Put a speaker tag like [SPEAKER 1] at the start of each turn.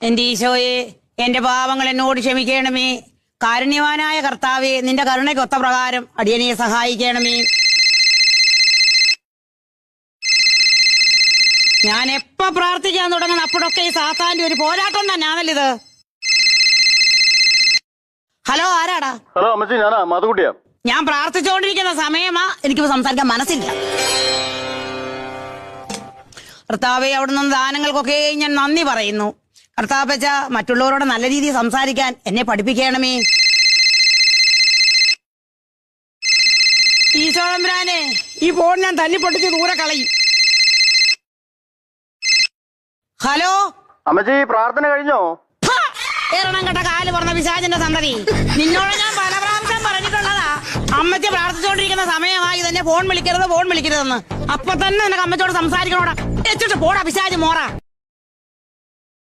[SPEAKER 1] എന്റെ ഈശോയെ, എന്റെ പാവങ്ങൾ എന്നോട് ക്ഷമിക്കണമേ. കാരുണ്യവാനായ കർത്താവെ, നിന്റെ കരുണയ്ക്കൊത്ത പ്രകാരം അടിയനെ സഹായിക്കണമേ. ഞാൻ എപ്പോ പ്രാർത്ഥിക്കാൻ തുടങ്ങുന്ന അപ്പോഴൊക്കെ ഈ സാത്താന്റെ ഒരു പോരാട്ടം തന്നെയാണല്ലിത്. ഹലോ, ആരാടാ?
[SPEAKER 2] ഹലോ അമ്മച്ചി, ഞാനാ മാധുക്കുട്ടിയാ.
[SPEAKER 1] ഞാൻ പ്രാർത്ഥിച്ചുകൊണ്ടിരിക്കുന്ന സമയമാ, എനിക്ക് സംസാരിക്കാൻ മനസ്സില്ല. കർത്താവെ, അവിടുന്ന് ദാനങ്ങൾക്കൊക്കെ ഞാൻ നന്ദി പറയുന്നു. കർത്താവച്ച, മറ്റുള്ളവരോട് നല്ല രീതിയിൽ സംസാരിക്കാൻ എന്നെ പഠിപ്പിക്കണമേ. ഈശോതമ്പുരാനെ, ഈ ഫോൺ ഞാൻ തല്ലിപ്പൊട്ടിച്ച് ദൂരെ കളയും. ഹലോ
[SPEAKER 2] അമ്മച്ചി, പ്രാർത്ഥന കഴിഞ്ഞോ?
[SPEAKER 1] എറണം കെട്ട കാല് പറഞ്ഞ പിശാചിന്റെ സന്തതി, നിന്നോട് ഞാൻ പല പ്രാവശ്യം പറഞ്ഞിട്ടുള്ളതാ. അമ്മച്ചി പ്രാർത്ഥിച്ചുകൊണ്ടിരിക്കുന്ന സമയമായി തന്നെ ഫോൺ വിളിക്കരുതെന്ന്. അപ്പൊ തന്നെ നിനക്ക് അമ്മച്ചോട് സംസാരിക്കണോടാ. വെച്ചിട്ട് പോടാ പിശാച് മോറ.